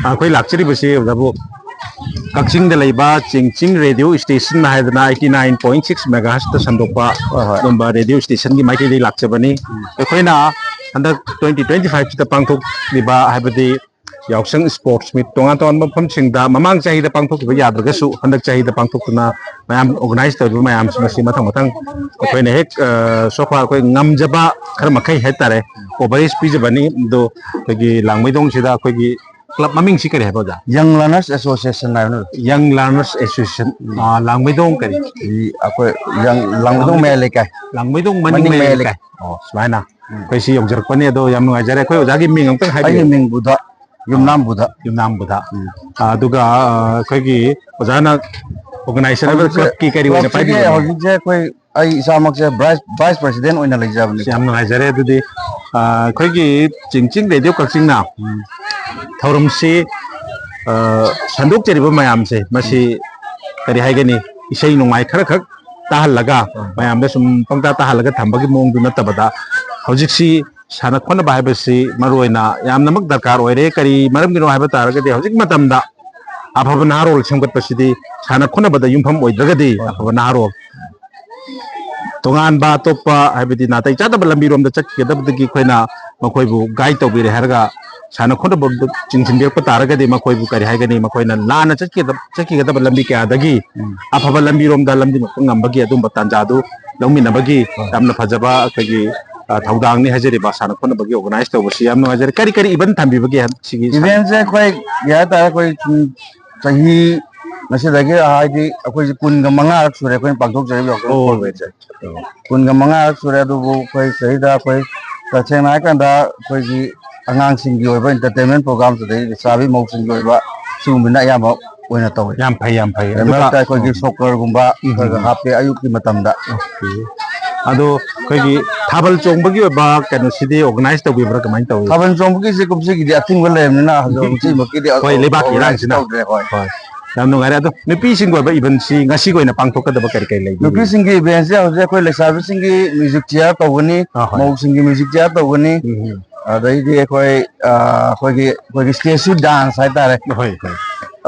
ꯑꯩꯈꯣꯏ ꯂꯥꯛꯆꯔꯤꯕꯁꯤ ꯍꯧꯖꯤꯛ ꯀꯛꯆꯤꯡꯗ ꯂꯩꯕ ꯆꯤꯡꯆꯤꯡ ꯔꯦꯗꯤꯑꯣ ꯁ꯭ꯇꯦꯁꯟ ꯍꯥꯏꯗꯅ 89.6 ꯃꯦꯒꯥꯍꯔꯠꯖꯇ ꯁꯟꯗꯣꯛꯄ ꯑꯗꯨꯝꯕ ꯔꯦꯗꯤꯑꯣ ꯁ꯭ꯇꯦꯁꯟꯒꯤ ꯃꯥꯏꯀꯩꯗꯒꯤ ꯂꯥꯛꯆꯕꯅꯤ ꯑꯩꯈꯣꯏꯅ ꯍꯟꯗꯛ 2025 ꯁꯤꯗ ꯄꯥꯡꯊꯣꯛꯂꯤꯕ ꯍꯥꯏꯕꯗꯤ ꯌꯥꯎꯁꯪ ꯁ꯭ꯄꯣꯔꯠꯁ ꯃꯤꯠ ꯇꯣꯉꯥꯟ ꯇꯣꯉꯥꯟꯕ ꯃꯐꯝꯁꯤꯡꯗ ꯃꯃꯥꯡ ꯆꯍꯤꯗ ꯄꯥꯡꯊꯣꯛꯈꯤꯕ ꯌꯥꯗ꯭ꯔꯒꯁꯨ ꯍꯟꯗꯛ ꯆꯍꯤꯗ ꯄꯥꯡꯊꯣꯛꯇꯨꯅ ꯃꯌꯥꯝ ꯑꯣꯔꯒꯅꯥꯏꯖ ꯇꯧꯔꯤꯕ ꯃꯌꯥꯝꯁꯤꯡ ꯑꯁꯤ ꯃꯊꯪ ꯑꯩꯈꯣꯏꯅ ꯍꯦꯛ ꯁꯣꯐꯥ ꯑꯩꯈꯣꯏ ꯉꯝꯖꯕ ꯈꯔ ꯃꯈꯩ ꯍꯥꯏꯇꯥꯔꯦ ꯀꯣꯚꯔꯦꯖ ꯄꯤꯖꯕꯅꯤ ꯑꯗꯣ ꯑꯩꯈꯣꯏꯒꯤ ꯂꯥꯡꯃꯩꯗꯣꯡꯁꯤꯗ ꯑꯩꯈꯣꯏꯒꯤ क्लब ममिंग सी करे है बोजा यंग लर्नर्स एसोसिएशन है यंग लर्नर्स एसोसिएशन लांगमैदोंग करे अकोय यंग लांगमैदोंग में लेकाय लांगमैदोंग मनिंग में लेकाय सुमाइना कोई सी योगजरपने अदो याम नुगाइजरे कोई ओजागी मिंग अमतंग हाइबि आई मिंग बुधा युमनाम बुधा अदुगा कोइगी ओजाना ऑर्गेनाइजेशन क्लब की करी ओइना पाइबि हौजिजे कोई आई इसामक से वाइस प्रेसिडेंट ओइना लेजाबनि याम नुगाइजरे दुदि कोइगी चिंचिंग रेडियो कक्सिंगना थौरमसी संदोक्चरिबा मयामसे मसी करी हाइगनी इसै नुंगाइ खर खक ताहलगा मयामदा सुम पंगता ताहलगा थंबगी मोंगदु नतबदा हौजिकसी साना खोनबा हाइबसी मरोइना यामनमक दरकार ओइरे करी मरमगिनो हाइबा तारगदि हौजिक मतमदा अफब नारोल सेमगतपसिदि साना खोनबदा युमफम ओइद्रगदि अफब नारोल तोगान बा तोपा हाइबदि नातै चादब लंबिरोमदा चटकेदबदगी खोइना मखोइबु गाइड तौबिरे हरगा साना खोनब चिंचिंबेक तारगदि मखोइबु करी हाइगनी मखोइना लाना चटकेदब लंबी क्यादगी अफब लंबिरोमदा लंबि ngambagi adumba tanjadu longminabagi yamna fajaba kagi thawdangni hajeriba sana khonabagi organize tawbasi yamna hajeri kari kari event thambibagi sigi event se koi ya ta koi sahi masidagi haidi akoi kunga manga sure koi pangthok jari kunga manga sure du koi sahi da koi tachena kanda koi gi angang sing gi oiba entertainment program se dei sabi mok sing gi oiba sumina yamba ओइना तौ याम फै अदुगा कोई soccer गुंबा हापे अयुक की मतमदा अदो कोई थाबल चोंबगी बा कनो सिदे organise तौबिब्रा कमाइन तौ थाबल चोंबगी से कुमसे की अथिंग लेमना हजो ची मकी दे होय लेबा की रांसिना होय याम नुगारे अदो नुपी सिंग ओइबा इवेंट सी ngasi कोइना पांगथोकदबा करि करि लै नुपी सिंग की इवेंट से हजे कोई लेसाबी सिंग की म्यूजिक चेयर तौगनी मौ सिंग की म्यूजिक चेयर तौगनी अदैदि कोई स्टेज डांस है तारे होय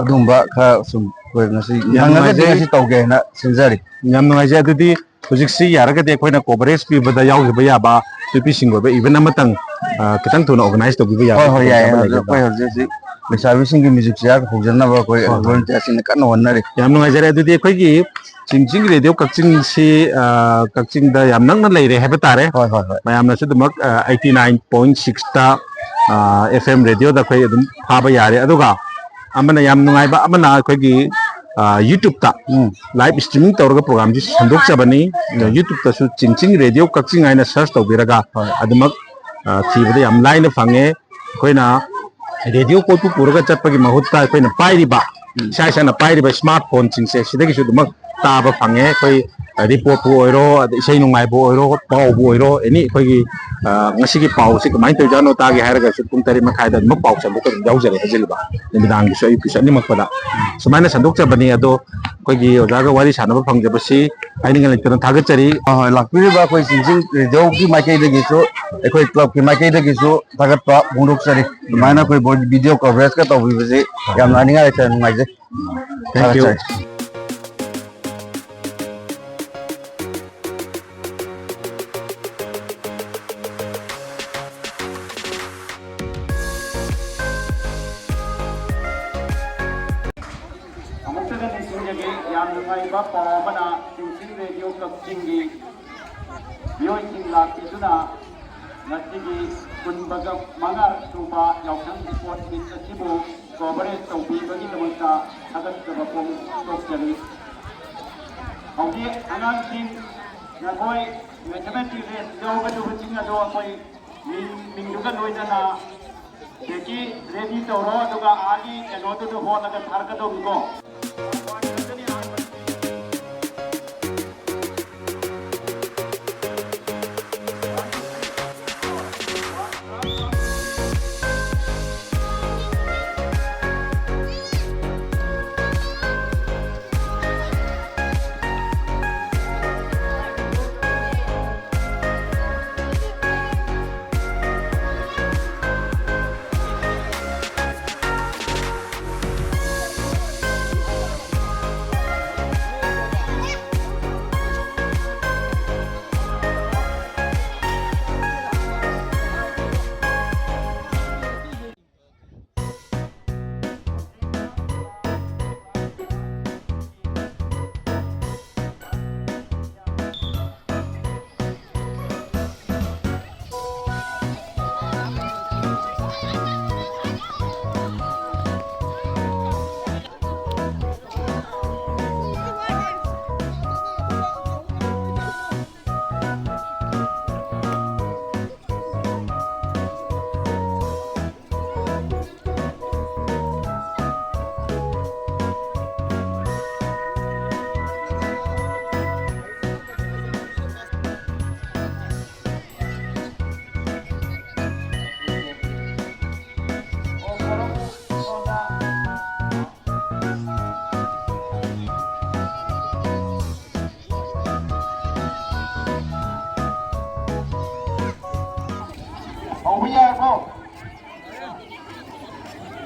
अदुंबा खा सुम कोई ngasi ngasi ngasi तौगे ना सिंजरी याम नुगाइजे अदुदि हुजिकसी यारगदि कोइना कवरेज पीबदा याउजबा याबा नुपी सिंग ओइबा इवेंट अमतंग कितंग थुना ऑर्गेनाइज तौबिबा याबा होय याय कोई हजे लेसाबी सिंग की म्यूजिक चेयर होजनबा कोई वॉलंटियर सिंग कन वनरे याम नुगाइजे अदुदि कोइगी चिंचिंग रेडियो कक्चिंग सी कक्चिंग दा याम नंगना लेरे हैबा तारे मयामना सुदमक 89.6 ता FM रेडियो दा कोइ अदुम फाबा यारे अदुगा अमना याम नुगाइबा अमना कोइगी YouTube ता लाइव स्ट्रीमिंग तौरगा प्रोग्राम जी संदोक चबनी YouTube ता सु चिंचिंग रेडियो कक्चिंग आइना सर्च तौबिरगा अदुमक थीबदे याम लाइन फंगे कोइना रेडियो कोटु पुरगा चटपगी महुत्ता कोइना पाइरिबा साइसाना पाइरिबा स्मार्टफोन चिंगसे सिदगी सुदमक ताबा फंगे कोइ रिपोर्ट बु ओइरो इसै नुगाइ बु ओइरो पाउ बु ओइरो एनी कोइगी ngasi पाउ से कमाइन तौजानो तागे हारगा सु पुंग तरी मखाइदा मक पाउ संदोक याउजरे हजिलबा निदांग सु अयु पिसनि मकपदा सुमाइना संदोक चबनी अदो कोइगी ओजागा वारी सानबा फंगजबसी आइनिंग लेतन थागचरी लाक्पिरिबा कोइ सिंजिंग रेडियो की माइकै दगिसु एकोइ क्लब की माइकै दगिसु थागतपा बुंदोकचरी माइना कोइ वीडियो कवरेज का तौबिबसे याम नानिंगा लेतन नुगाइजे थैंक यू पावना चिंचिंग रेडियो कक्चिंगी मियोइसिंग लाक्तिदुना नसिगी कुनबगा मंगार सुबा यावसंग स्पोर्ट मिट असिबु कवरेज तौबिबगी दमता थागतबा पोम तोकचरी हौदी अनांगसिंग नखोय मैथमेटिक्स रेस यावगदु चिंग अदो अखोय मिंगदुगा लोइदना देकी रेडी तौरो अदुगा आगी एनोदु होनगा थारगदोबिको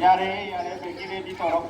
यारे यारे बेगी रेडी करो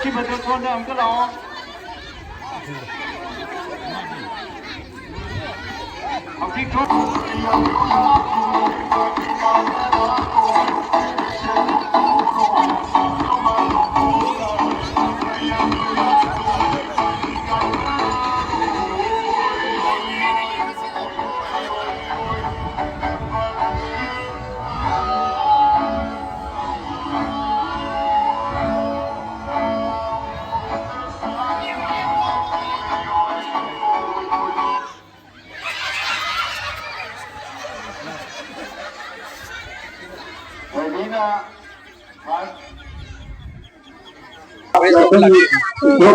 ที่ประชาชนเนี่ยมันก็ร้องเอาที่ทุก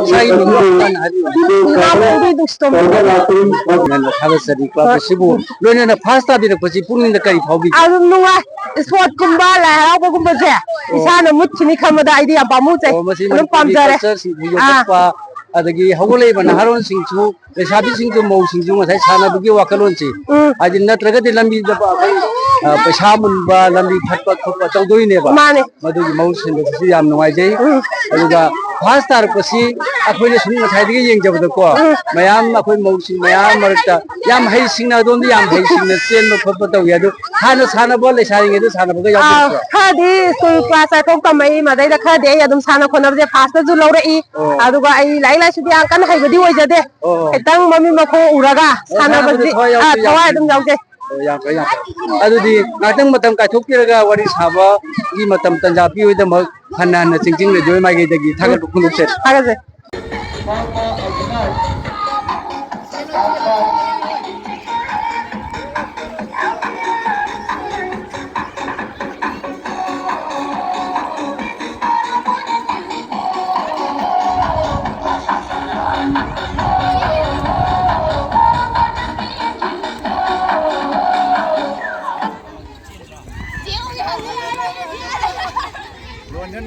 Saya menguapkan hari ini. Dengan harus dari kelas sibuk. Lalu na pasta di depan sibuk ni nak kari pagi. Aduh nunggu, sport kumba lah, apa kumba je. Isana mutsi ni kamu dah idea bamu je. Belum pam je. apa adagi hawalai bana haron singchu sabi singchu mau singchu ngasai sana bagi wakalon si. Adi natraga di lambi japa पैसा मुनबा लंबी फटपा फटपा चौदोइनेबा मदुगी मौसिन बसी याम नुवाइजै अदुगा first तार पसी अखोइने सुन नथाइदि येंजबदको मयाम अखोइ मौसिन मयाम मरता याम है सिंगना दोंदि याम है सिंगना chain फटपा तौ यादु खाना साना बो लेसारिङे दु साना बगा याउ खादि स्कुल क्लास आथोक तमै मदै दा खादि यादुम साना खोनबजे फास्ट जु लौरई अदुगा आई लाई लाई सुदि आंकन हाइबदि ओइजदे एतंग mummy मखो उरागा Sana बजि थवाय दum याउजे yang kaya adudi ngatang matam ka thokiraga wari saba gi matam tanja pi oida ma hanan na chingching le joy mai ge dagi thaga khunu se thagaje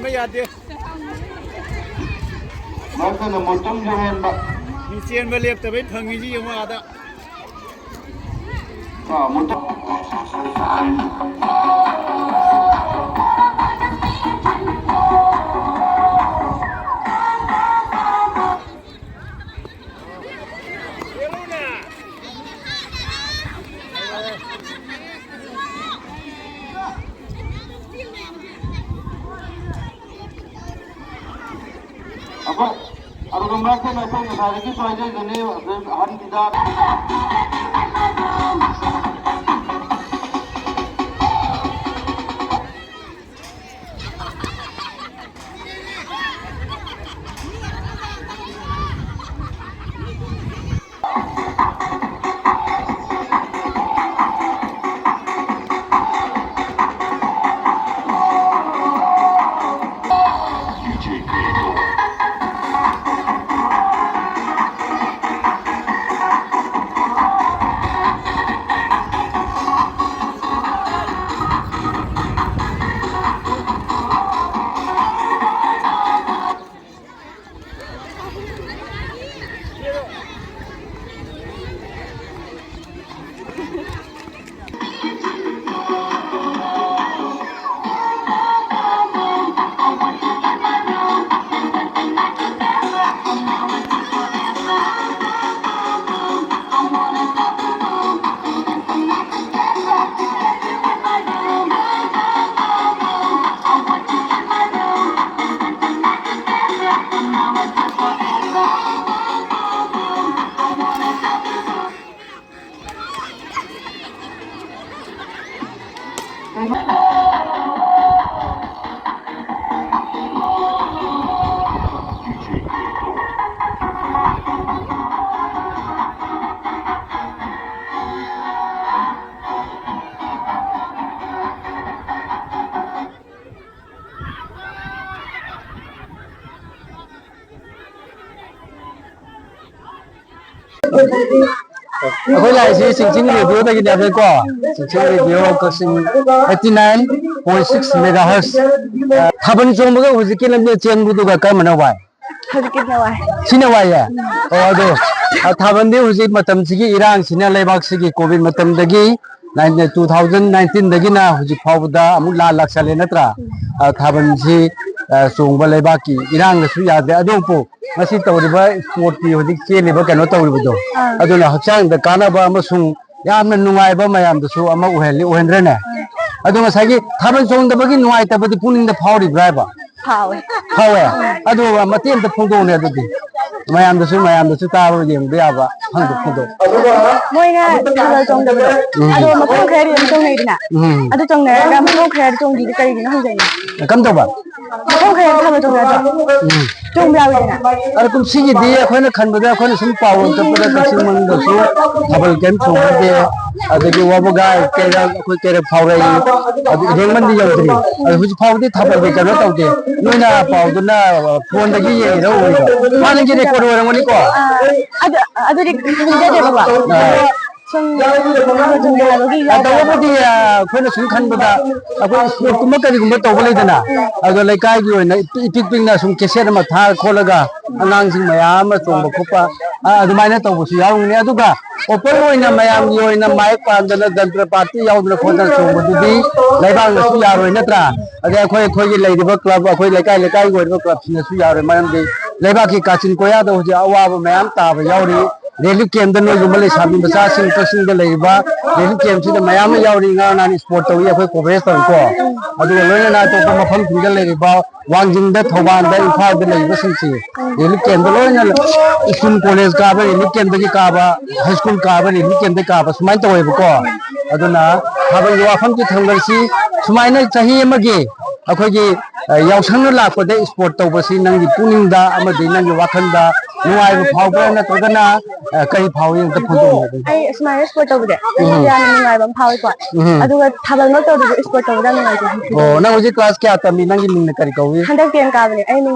ไม่ยาดิ มันก็หมดต้นเดือนแบบ มีเซียนมาเรียบแต่ไม่พังยี่ยังว่าอ่ะ หมดต้น Apa? Ada gambar kan apa yang saya lagi soal jadi hari tidak. akwai lai si sing radio da gida bai ko sing radio ka sing 89.6 megahertz thaban chong ba hu ji lam chen bu du ga kai mana wai Hazikit na wai. sina wai ya o do thaban de hu ji matam sigi irang sina leibak sigi covid matam dagi 2019 dagi na hu ji phawda amuk la lak sale natra thaban si sungba leibaki irang su ya de adu po masi tawriba sport ki hu ji cheliba kano tawriba do aduna hakchang da kana ba amasung yamna nungai ba mayam da su ama uhenre ne adu ngasagi thaban song da bagi nungai ta badi puning da phawri driver Phawe. phawwe adu matem da phungdo ne adu di mayam da su ta ba yeng ba ba phang da phungdo Moi na thala chong da ba. Ado ma khong khair yam chong nei dina. Ado chong ne ga ma khong khair chong di kai gi na hong jai. kam to ba Khong khair thala chong da. Chong bla wi dina. ar kum sigi di akhona khan ba da akhona sum pawo ta pa da sing mang da su thabal kem chu de adagi wa ba ga ke ra khoi ke ra phawre adu reng man di yau tri adu hu phaw di thabal de ka ro taw de noina paw du na phone da gi ye ro wi ba ma nang gi de ko ro rang ni ko Ado di hida de ba. Chong thala chong da ba gi ya. adu ba di khoi na sum khan ba da akhoi sport kum ka ri kum taw ba le da na adu lai kai gi na ipik ping na sum ke se ma tha kholaga anang sing mayam ma chong ba khupa adu mai na taw bu su yaw ni adu ga open oina mayam ni oina mic pandana jantra party yaudna khona chong bu di laibang na su ya roi natra ade khoi khoi gi lai ba club khoi lai kai go ba club na su ya roi mayam di laiba ki kachin ko ya do ji awa ba mayam ta ba yauri reli kem da no yumale sabi basa sing ka sing da laiba reli kem si da mayam yauri nga na ni sport to ya khoi coverage to ko adu loina na to ko mafam thing da laiba wangjing da thoban da imphal da laiba sing si reli kem da loina school college ka ba reli kem da ki ka ba high school ka ba reli kem da ka ba sumai to wai ba ko aduna habang wa pham ki thangal si sumai na chahi amagi akhoi gi yausang na lakpa da sport to ba si nang gi puning da amadi nang gi wakhan da nuai ba phaw ba na tragana kai phaw yin ta phudo Ai smile sport to de. Ya na ngai bam phawe ko. Adu ga thabal no to de sport to da ngai ji. o nang uji class kya ta mi nang gi ning na kari ko wi Handak ten ka bane. Ai ni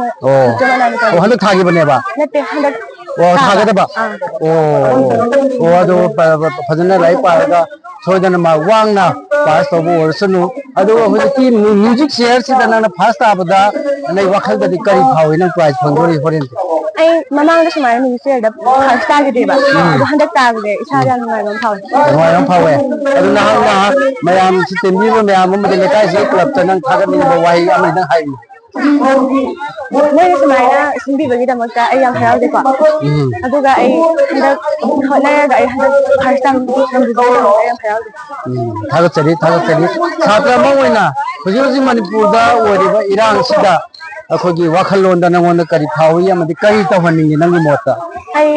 jama na ni o halu thagi bane ba Natte handak o thaga da ba o ado phajana lai pa ga soidana ma wang na pass to bo sunu ado hu ki music share si da na first ta ba da nei wakhal da di kari phaw ina prize phangori horen ai mamang da smile ni se da first ta de ba. Adu handak ta de isa ya ngai bam phawe. Ngoài ông phao ấy, ಅದು ನಾವು mày am si tembi mo mày am mo de lekai si club ta nang thaga ni ba wai am nang hai Moi na smile na simbi ba gi da makta ai yang harau de ko. Adu ga ai handak hona ga ai handak first time nam du ai yang harau de. thaga chari satra mo wai na huji manipur da ori ba irang sida akhogi wakhalon da nang on kari phawi am de kari ta haning nang mota Ai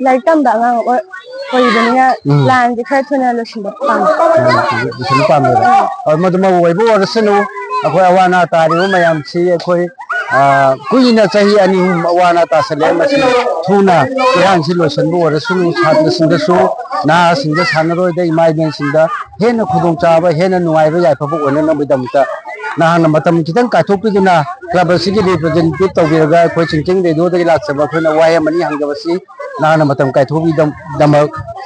like tam da ngang oi ba ni lan ji kha thuna lo shin ba pang. bisin pam da ar ma duma wai bo ar sanu akhoi awana ta ri mo mayam si akhoi kuina chahi ani hum awana ta sale ma si thuna irang si lo san bo ar sunu chhatra sing da su na sing da san roi da imai ben sing da hena khudong cha ba hena nuai ba yai pha bo ona na bidam ta na hang matam kitang ka thok tu na club si gi representative to bi ga khoi chingching de do da lak sa ba khoi na wai mani hang ga ba si na na matam kai thobi dam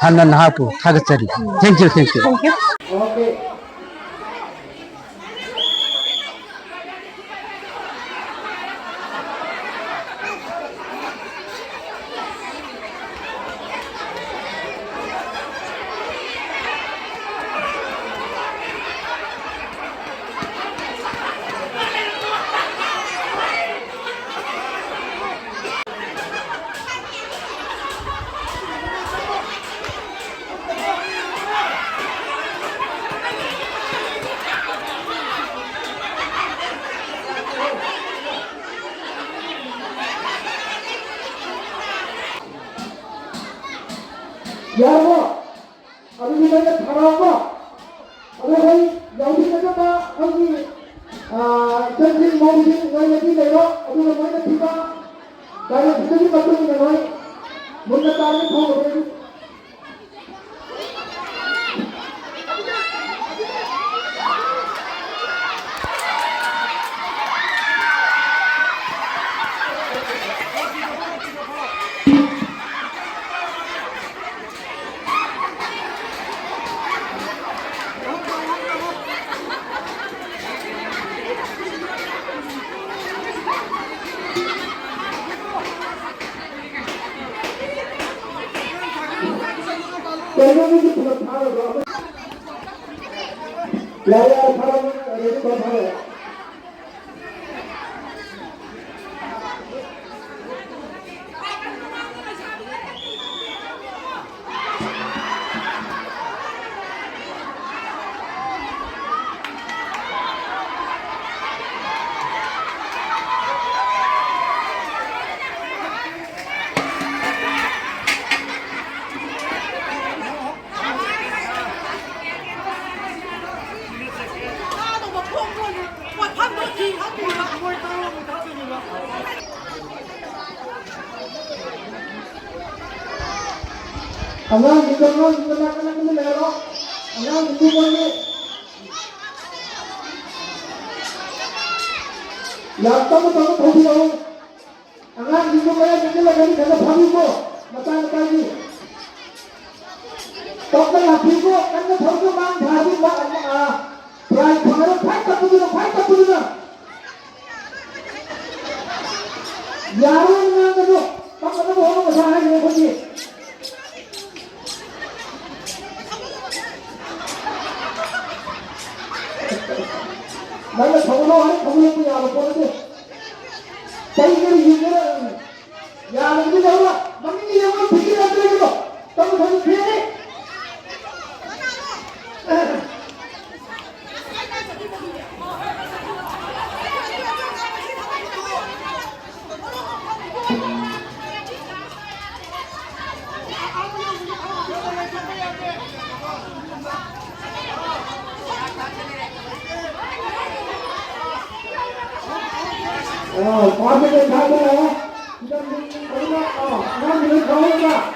hanan ha pu thaga chari thank you Thank you. 여러분, 아버지가 바라고, 아버지 여기서가 여기 전신 모신 너희들이 내려 어디로 너희들 피가 나의 부정이 받는 게 너희 뭔가 따르는 도움을 대전이 불러 타고 야야 사람은 여기 더 타고 Hanggang dito mo, dito na ka lang nilero. Hanggang dito mo ni. Yata mo tayo tayo mo. Hanggang dito mo yan, dito lang ganit ka pagi mo. Mata pagi. Tok na happy ko, kan na tayo mang pagi ba Pride pangalan fight up na. Yaro na ano, pag mo ano masahay mo ko ni. 나는 정로야 못 보는데 자기들이 이제는 야 근데 나와 막니 영화 비기를 안 들어가지고 너무 저기 피해 과학에 대한 잘 들어. 이런 거는, 그냥, 그냥 가오니까.